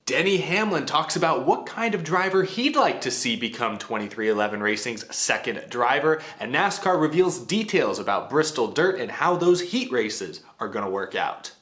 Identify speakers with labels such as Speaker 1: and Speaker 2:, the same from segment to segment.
Speaker 1: Denny Hamlin talks about what kind of driver he'd like to see become 23XI Racing's second driver, and NASCAR reveals details about Bristol Dirt and how those heat races are going to work out.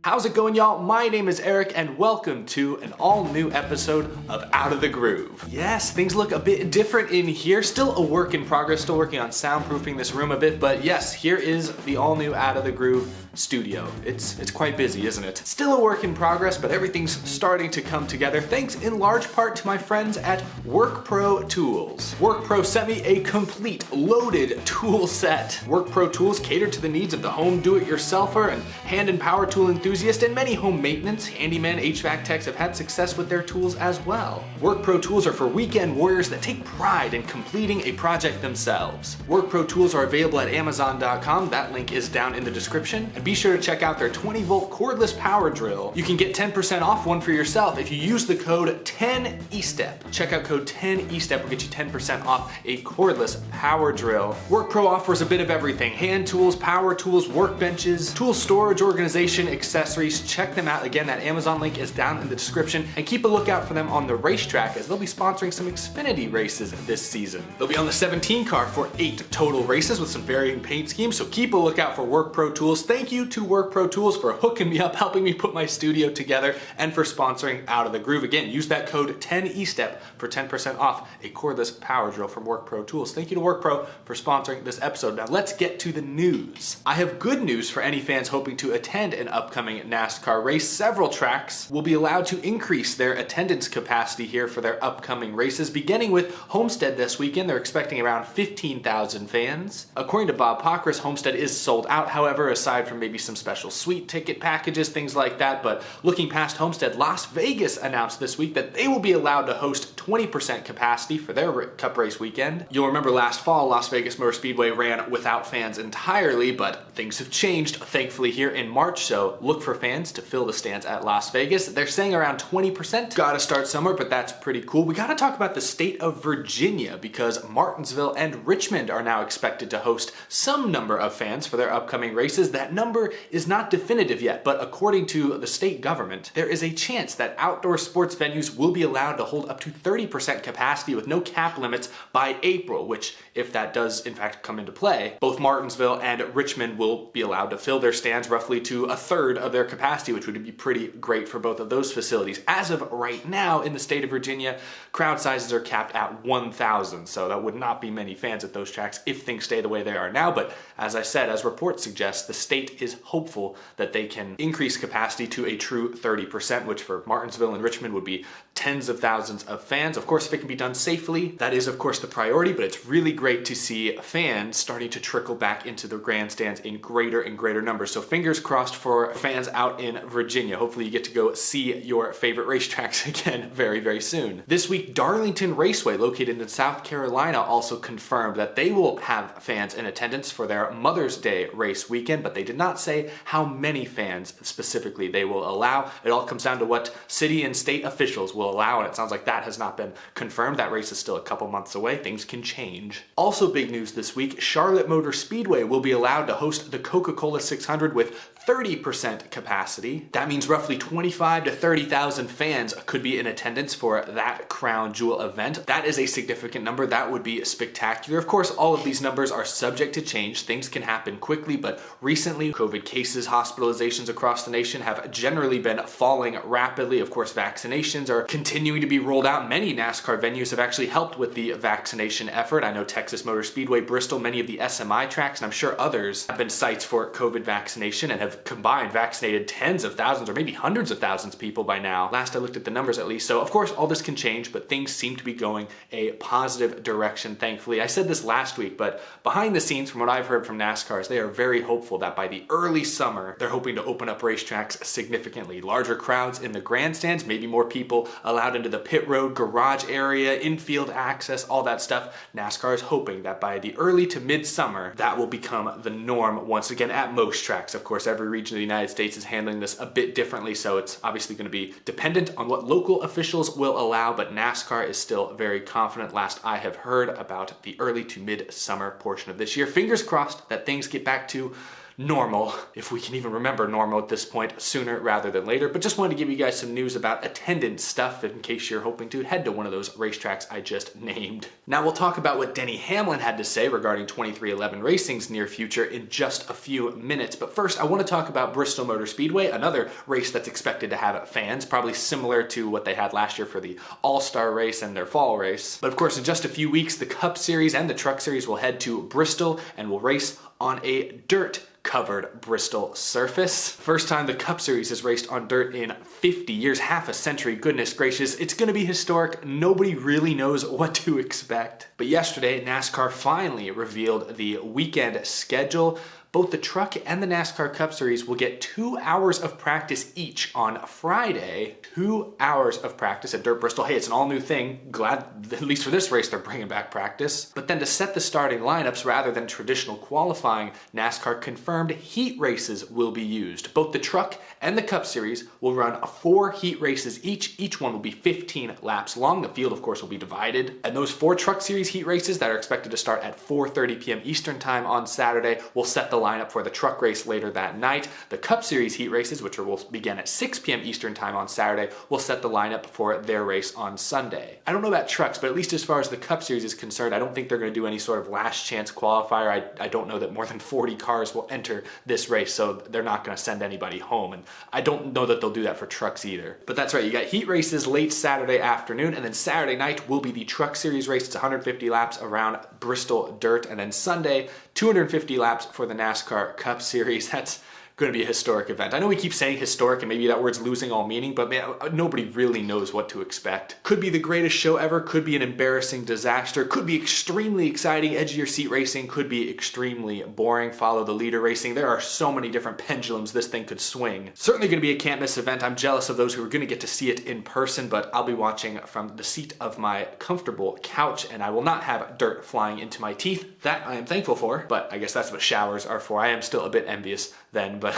Speaker 1: How's it going, y'all? My name is Eric and welcome to an all-new episode of Out of the Groove. Yes, things look a bit different in here. Still a work in progress, still working on soundproofing this room a bit, but yes, here is the all-new Out of the Groove studio. It's quite busy, isn't it? Still a work in progress, but everything's starting to come together thanks in large part to my friends at WorkPro Tools. WorkPro sent me a complete, loaded tool set. WorkPro Tools cater to the needs of the home do-it-yourselfer and hand and power tool enthusiast, and many home maintenance, handyman, HVAC techs have had success with their tools as well. WorkPro Tools are for weekend warriors that take pride in completing a project themselves. WorkPro Tools are available at Amazon.com. That link is down in the description. And be sure to check out their 20-volt cordless power drill. You can get 10% off one for yourself if you use the code 10ESTEP. Check out code 10ESTEP will get you 10% off a cordless power drill. WorkPro offers a bit of everything: hand tools, power tools, workbenches, tool storage, organization, accessories. Check them out. Again, that Amazon link is down in the description, and keep a lookout for them on the racetrack as they'll be sponsoring some Xfinity races this season. They'll be on the 17 car for 8 total races with some varying paint schemes, so keep a lookout for WorkPro Tools. Thank you to WorkPro Tools for hooking me up, helping me put my studio together, and for sponsoring Out of the Groove. Again, use that code 10ESTEP for 10% off a cordless power drill from WorkPro Tools. Thank you to WorkPro for sponsoring this episode. Now let's get to the news. I have good news for any fans hoping to attend an upcoming NASCAR race. Several tracks will be allowed to increase their attendance capacity here for their upcoming races, beginning with Homestead this weekend. They're expecting around 15,000 fans. According to Bob Pockris, Homestead is sold out, however, aside from maybe some special suite ticket packages, things like that. But looking past Homestead, Las Vegas announced this week that they will be allowed to host 20% capacity for their Cup race weekend. You'll remember last fall, Las Vegas Motor Speedway ran without fans entirely, but things have changed, thankfully, here in March, so look for fans to fill the stands at Las Vegas. They're saying around 20%. Gotta start somewhere, but that's pretty cool. We gotta talk about the state of Virginia, because Martinsville and Richmond are now expected to host some number of fans for their upcoming races. That number is not definitive yet, but according to the state government, there is a chance that outdoor sports venues will be allowed to hold up to 30% capacity with no cap limits by April, which, if that does in fact come into play, both Martinsville and Richmond will be allowed to fill their stands roughly to a third of their capacity, which would be pretty great for both of those facilities. As of right now, in the state of Virginia, crowd sizes are capped at 1,000, so that would not be many fans at those tracks if things stay the way they are now. But as I said, as reports suggest, the state is hopeful that they can increase capacity to a true 30%, which for Martinsville and Richmond would be tens of thousands of fans. Of course, if it can be done safely, that is of course the priority, but it's really great to see fans starting to trickle back into the grandstands in greater and greater numbers. So fingers crossed for fans out in Virginia. Hopefully you get to go see your favorite racetracks again very, very soon. This week, Darlington Raceway, located in South Carolina, also confirmed that they will have fans in attendance for their Mother's Day race weekend, but they did not say how many fans specifically they will allow. It all comes down to what city and state officials will allow, and it sounds like that has not been confirmed. That race is still a couple months away. Things can change. Also big news this week, Charlotte Motor Speedway will be allowed to host the Coca-Cola 600 with 30% capacity. That means roughly 25 to 30,000 fans could be in attendance for that crown jewel event. That is a significant number. That would be spectacular. Of course, all of these numbers are subject to change. Things can happen quickly, but recently, COVID cases, hospitalizations across the nation have generally been falling rapidly. Of course, vaccinations are continuing to be rolled out. Many NASCAR venues have actually helped with the vaccination effort. I know Texas Motor Speedway, Bristol, many of the SMI tracks, and I'm sure others have been sites for COVID vaccination and have combined vaccinated tens of thousands or maybe hundreds of thousands of people by now. Last I looked at the numbers at least. So of course all this can change, but things seem to be going a positive direction, thankfully. I said this last week, but behind the scenes, from what I've heard from NASCARs, they are very hopeful that by the early summer, they're hoping to open up racetracks significantly. Larger crowds in the grandstands, maybe more people allowed into the pit road, garage area, infield access, all that stuff. NASCAR is hoping that by the early to mid-summer, that will become the norm once again at most tracks. Of course, every region of the United States States is handling this a bit differently, so it's obviously going to be dependent on what local officials will allow, but NASCAR is still very confident, last I have heard, about the early to mid-summer portion of this year. Fingers crossed that things get back to normal, if we can even remember normal at this point, sooner rather than later. But just wanted to give you guys some news about attendance stuff in case you're hoping to head to one of those racetracks I just named. Now we'll talk about what Denny Hamlin had to say regarding 23XI Racing's near future in just a few minutes. But first, I want to talk about Bristol Motor Speedway, another race that's expected to have fans, probably similar to what they had last year for the All-Star race and their fall race. But of course, in just a few weeks, the Cup Series and the Truck Series will head to Bristol and will race on a dirt-covered Bristol surface. First time the Cup Series has raced on dirt in 50 years, half a century, goodness gracious. It's gonna be historic. Nobody really knows what to expect. But yesterday, NASCAR finally revealed the weekend schedule. Both the Truck and the NASCAR Cup Series will get 2 hours of practice each on Friday. 2 hours of practice at Dirt Bristol. Hey, it's an all new thing. Glad, at least for this race, they're bringing back practice. But then to set the starting lineups rather than traditional qualifying, NASCAR confirmed heat races will be used. Both the Truck and the Cup Series will run 4 heat races each. Each one will be 15 laps long. The field, of course, will be divided. And those 4 Truck Series heat races that are expected to start at 4:30 p.m. Eastern Time on Saturday will set the lineup for the Truck race later that night. The Cup Series heat races, which will begin at 6 p.m. Eastern Time on Saturday, will set the lineup for their race on Sunday. I don't know about Trucks, but at least as far as the Cup Series is concerned, I don't think they're going to do any sort of last chance qualifier. I don't know that more than 40 cars will enter this race, so they're not going to send anybody home. And I don't know that they'll do that for Trucks either. But that's right, you got heat races late Saturday afternoon, and then Saturday night will be the Truck Series race. It's 150 laps around Bristol dirt, and then Sunday, 250 laps for the NASCAR Cup Series. That's going to be a historic event. I know we keep saying historic and maybe that word's losing all meaning, but man, nobody really knows what to expect. Could be the greatest show ever, could be an embarrassing disaster, could be extremely exciting, edge of your seat racing, could be extremely boring, follow the leader racing. There are so many different pendulums this thing could swing. Certainly going to be a can't miss event. I'm jealous of those who are going to get to see it in person, but I'll be watching from the seat of my comfortable couch, and I will not have dirt flying into my teeth. That I am thankful for, but I guess that's what showers are for. I am still a bit envious then, but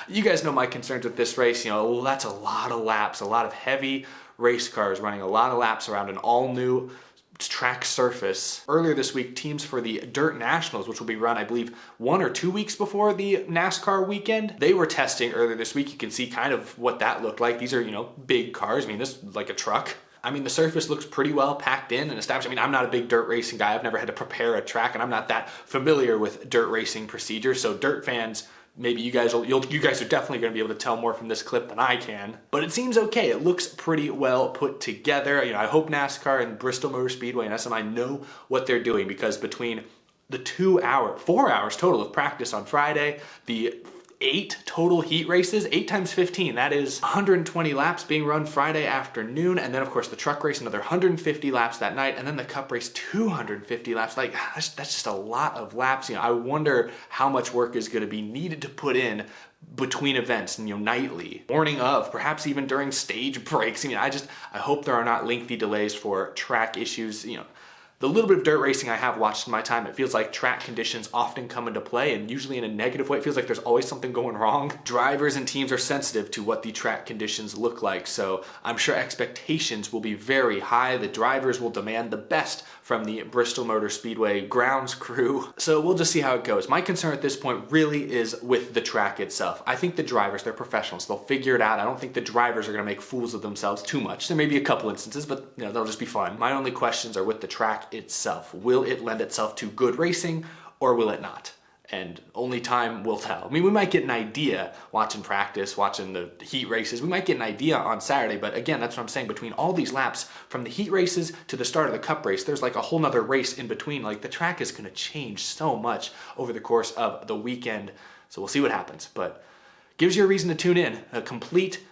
Speaker 1: you guys know my concerns with this race. You know, that's a lot of laps, a lot of heavy race cars running a lot of laps around an all-new track surface. Earlier this week, teams for the Dirt Nationals, which will be run, I believe, 1 or 2 weeks before the NASCAR weekend, they were testing earlier this week. You can see kind of what that looked like. These are, you know, big cars. I mean, this is like a truck. I mean, the surface looks pretty well packed in and established. I mean, I'm not a big dirt racing guy. I've never had to prepare a track, and I'm not that familiar with dirt racing procedures. So dirt fans, maybe you guys are definitely going to be able to tell more from this clip than I can. But it seems okay. It looks pretty well put together. You know, I hope NASCAR and Bristol Motor Speedway and SMI know what they're doing, because between the 4 hours total of practice on Friday, the 8 total heat races, 8 times 15, that is 120 laps being run Friday afternoon, and then of course the truck race another 150 laps that night, and then the cup race 250 laps. Like, that's just a lot of laps. You know, I wonder how much work is going to be needed to put in between events, and you know, nightly, morning of, perhaps even during stage breaks. I mean, I hope there are not lengthy delays for track issues. You know, the little bit of dirt racing I have watched in my time, it feels like track conditions often come into play, and usually in a negative way. It feels like there's always something going wrong. Drivers and teams are sensitive to what the track conditions look like, so I'm sure expectations will be very high. The drivers will demand the best from the Bristol Motor Speedway grounds crew. So we'll just see how it goes. My concern at this point really is with the track itself. I think the drivers, they're professionals. They'll figure it out. I don't think the drivers are gonna make fools of themselves too much. There may be a couple instances, but you know, they'll just be fun. My only questions are with the track itself. Will it lend itself to good racing, or will it not? And only time will tell. I mean, we might get an idea watching practice, watching the heat races. We might get an idea on Saturday, but again, that's what I'm saying. Between all these laps, from the heat races to the start of the cup race, there's like a whole nother race in between. Like, the track is gonna change so much over the course of the weekend. So we'll see what happens, but gives you a reason to tune in. A complete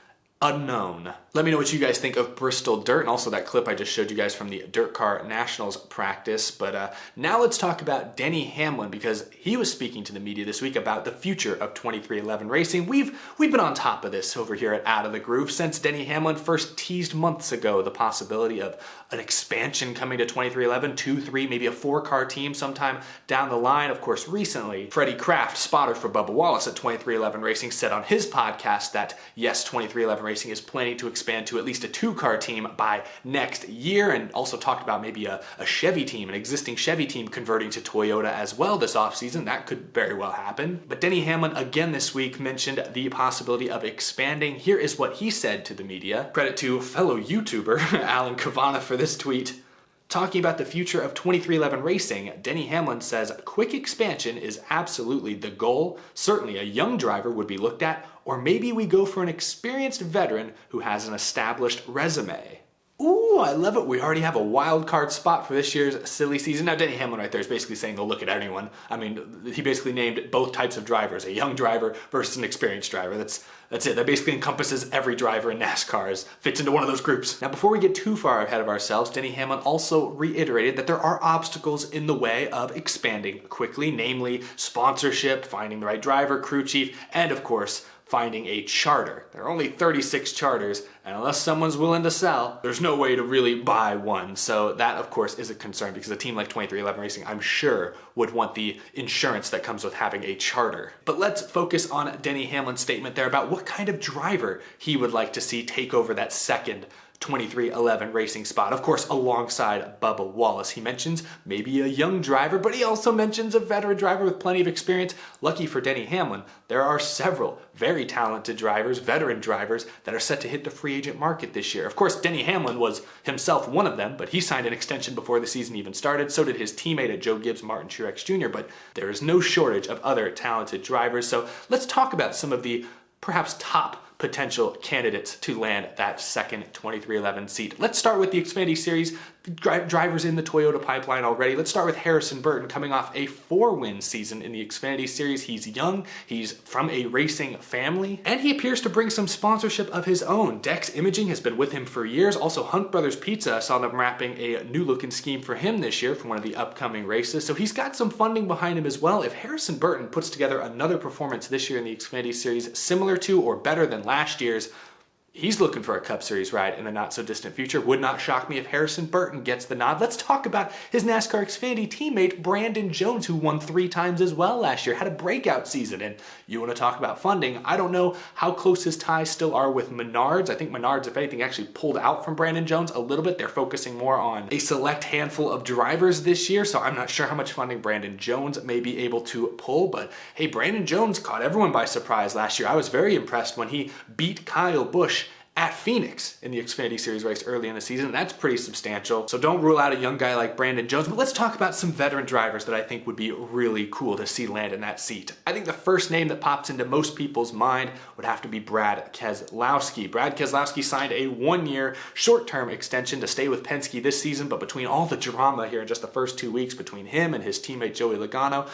Speaker 1: unknown. Let me know what you guys think of Bristol Dirt and also that clip I just showed you guys from the Dirt Car Nationals practice. But now let's talk about Denny Hamlin, because he was speaking to the media this week about the future of 23XI racing. We've been on top of this over here at Out of the Groove since Denny Hamlin first teased months ago the possibility of an expansion coming to 23XI, 2, 3, maybe a 4-car team sometime down the line. Of course, recently, Freddie Kraft, spotter for Bubba Wallace at 23XI Racing, said on his podcast that yes, 23XI Racing is planning to expand to at least a 2-car team by next year, and also talked about maybe a Chevy team, an existing Chevy team converting to Toyota as well this offseason. That could very well happen. But Denny Hamlin again this week mentioned the possibility of expanding. Here is what he said to the media. Credit to fellow YouTuber Alan Cavanna for this tweet. Talking about the future of 23XI racing, Denny Hamlin says, quick expansion is absolutely the goal. Certainly a young driver would be looked at, or maybe we go for an experienced veteran who has an established resume. Ooh, I love it. We already have a wild card spot for this year's silly season. Now, Denny Hamlin right there is basically saying they'll look at anyone. I mean, he basically named both types of drivers, a young driver versus an experienced driver. That's it. That basically encompasses every driver in NASCAR, fits into one of those groups. Now, before we get too far ahead of ourselves, Denny Hamlin also reiterated that there are obstacles in the way of expanding quickly, namely sponsorship, finding the right driver, crew chief, and of course, finding a charter. There are only 36 charters, and unless someone's willing to sell, there's no way to really buy one. So that, of course, is a concern, because a team like 23XI Racing, I'm sure, would want the insurance that comes with having a charter. But let's focus on Denny Hamlin's statement there about what kind of driver he would like to see take over that second 23XI racing spot. Of course, alongside Bubba Wallace. He mentions maybe a young driver, but he also mentions a veteran driver with plenty of experience. Lucky for Denny Hamlin, there are several very talented drivers, veteran drivers, that are set to hit the free agent market this year. Of course, Denny Hamlin was himself one of them, but he signed an extension before the season even started. So did his teammate at Joe Gibbs, Martin Truex Jr., but there is no shortage of other talented drivers. So let's talk about some of the perhaps top potential candidates to land that second 23XI seat. Let's start with the Xfinity Series drivers in the Toyota pipeline already. Let's start with Harrison Burton, coming off a 4-win season in the Xfinity Series. He's young, he's from a racing family, and he appears to bring some sponsorship of his own. Dex Imaging has been with him for years. Also, Hunt Brothers Pizza saw them wrapping a new looking scheme for him this year for one of the upcoming races, so he's got some funding behind him as well. If Harrison Burton puts together another performance this year in the Xfinity Series similar to or better than last year's, he's looking for a Cup Series ride in the not-so-distant future. Would not shock me if Harrison Burton gets the nod. Let's talk about his NASCAR Xfinity teammate, Brandon Jones, who won 3 times as well last year, had a breakout season. And you want to talk about funding, I don't know how close his ties still are with Menards. I think Menards, if anything, actually pulled out from Brandon Jones a little bit. They're focusing more on a select handful of drivers this year, so I'm not sure how much funding Brandon Jones may be able to pull. But hey, Brandon Jones caught everyone by surprise last year. I was very impressed when he beat Kyle Busch at Phoenix in the Xfinity Series race early in the season. That's pretty substantial. So don't rule out a young guy like Brandon Jones, but let's talk about some veteran drivers that I think would be really cool to see land in that seat. I think the first name that pops into most people's mind would have to be Brad Keselowski. Brad Keselowski signed a 1-year short-term extension to stay with Penske this season, but between all the drama here in just the first 2 weeks between him and his teammate Joey Logano,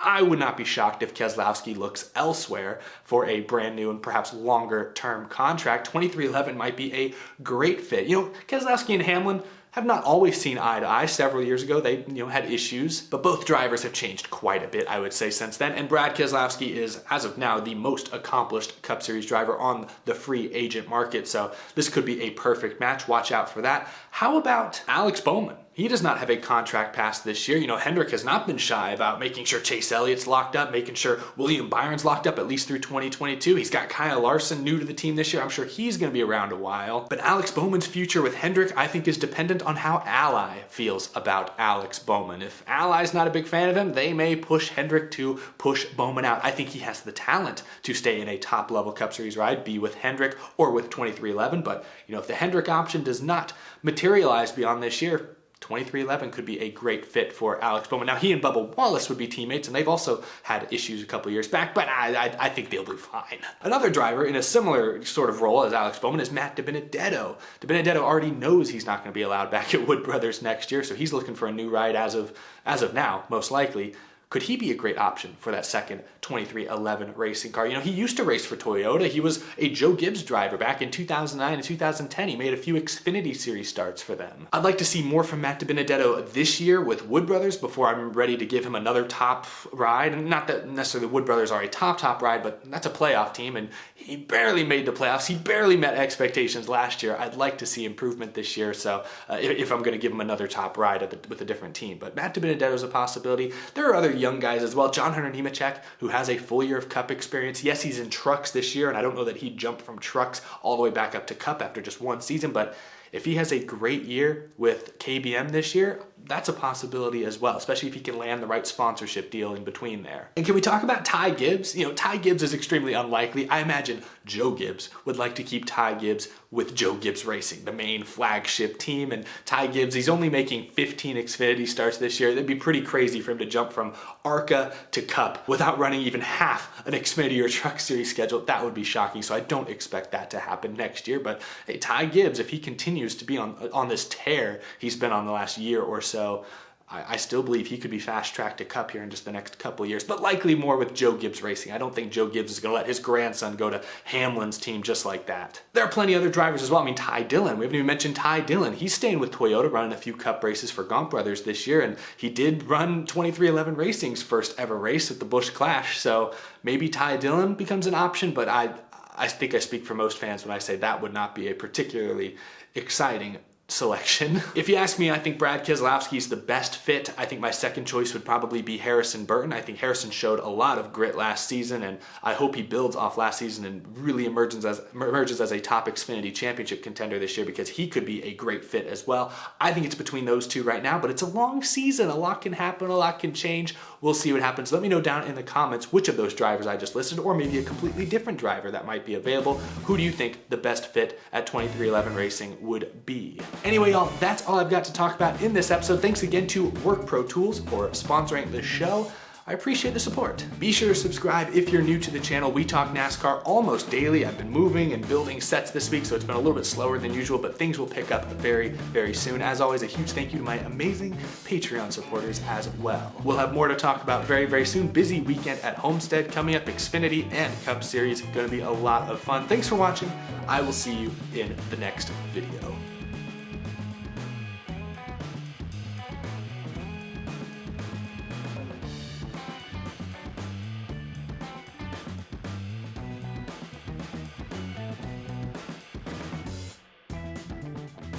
Speaker 1: I would not be shocked if Keselowski looks elsewhere for a brand new and perhaps longer term contract. 23XI might be a great fit. You know, Keselowski and Hamlin have not always seen eye to eye. Several years ago, they had issues, but both drivers have changed quite a bit, I would say, since then. And Brad Keselowski is, as of now, the most accomplished Cup Series driver on the free agent market. So this could be a perfect match. Watch out for that. How about Alex Bowman? He does not have a contract past this year. You know, Hendrick has not been shy about making sure Chase Elliott's locked up, making sure William Byron's locked up at least through 2022. He's got Kyle Larson new to the team this year. I'm sure he's going to be around a while. But Alex Bowman's future with Hendrick, I think, is dependent on how Ally feels about Alex Bowman. If Ally's not a big fan of him, they may push Hendrick to push Bowman out. I think he has the talent to stay in a top-level Cup Series ride, be with Hendrick or with 23XI. But, you know, if the Hendrick option does not materialize beyond this year, 23XI could be a great fit for Alex Bowman. Now, he and Bubba Wallace would be teammates, and they've also had issues a couple years back, but I think they'll be fine. Another driver in a similar sort of role as Alex Bowman is Matt DiBenedetto. DiBenedetto already knows he's not going to be allowed back at Wood Brothers next year, so he's looking for a new ride as of now, most likely. Could he be a great option for that second 2311 racing car? You know, he used to race for Toyota. He was a Joe Gibbs driver back in 2009 and 2010. He made a few Xfinity Series starts for them. I'd like to see more from Matt DiBenedetto this year with Wood Brothers before I'm ready to give him another top ride. And not that necessarily Wood Brothers are a top ride, but that's a playoff team, and he barely made the playoffs. He barely met expectations last year. I'd like to see improvement this year, so if I'm going to give him another top ride with a different team. But Matt DiBenedetto is a possibility. There are other young guys as well. John Hunter Nemechek, who has a full year of Cup experience. Yes, he's in trucks this year, and I don't know that he jumped from trucks all the way back up to Cup after just one season, but if he has a great year with KBM this year, that's a possibility as well, especially if he can land the right sponsorship deal in between there. And can we talk about Ty Gibbs? You know, Ty Gibbs is extremely unlikely. I imagine Joe Gibbs would like to keep Ty Gibbs with Joe Gibbs Racing, the main flagship team. And Ty Gibbs, he's only making 15 Xfinity starts this year. That'd be pretty crazy for him to jump from ARCA to Cup without running even half an Xfinity or Truck Series schedule. That would be shocking, so I don't expect that to happen next year. But hey, Ty Gibbs, if he continues to be on this tear he's been on the last year or so, I still believe he could be fast-tracked to Cup here in just the next couple of years, but likely more with Joe Gibbs Racing. I don't think Joe Gibbs is going to let his grandson go to Hamlin's team just like that. There are plenty of other drivers as well. I mean, Ty Dillon. We haven't even mentioned Ty Dillon. He's staying with Toyota, running a few Cup races for Gaunt Brothers this year, and he did run 2311 Racing's first ever race at the Busch Clash, so maybe Ty Dillon becomes an option, but I think I speak for most fans when I say that would not be a particularly exciting selection. If you ask me, I think Brad Keselowski is the best fit. I think my second choice would probably be Harrison Burton. I think Harrison showed a lot of grit last season, and I hope he builds off last season and really emerges as a top Xfinity Championship contender this year, because he could be a great fit as well. I think it's between those two right now, but it's a long season. A lot can happen, a lot can change. We'll see what happens. Let me know down in the comments which of those drivers I just listed, or maybe a completely different driver that might be available. Who do you think the best fit at 2311 Racing would be? Anyway, y'all, that's all I've got to talk about in this episode. Thanks again to Work Pro Tools for sponsoring the show. I appreciate the support. Be sure to subscribe if you're new to the channel. We talk NASCAR almost daily. I've been moving and building sets this week, so it's been a little bit slower than usual, but things will pick up very, very soon. As always, a huge thank you to my amazing Patreon supporters as well. We'll have more to talk about very, very soon. Busy weekend at Homestead coming up, Xfinity and Cup Series. Gonna be a lot of fun. Thanks for watching. I will see you in the next video.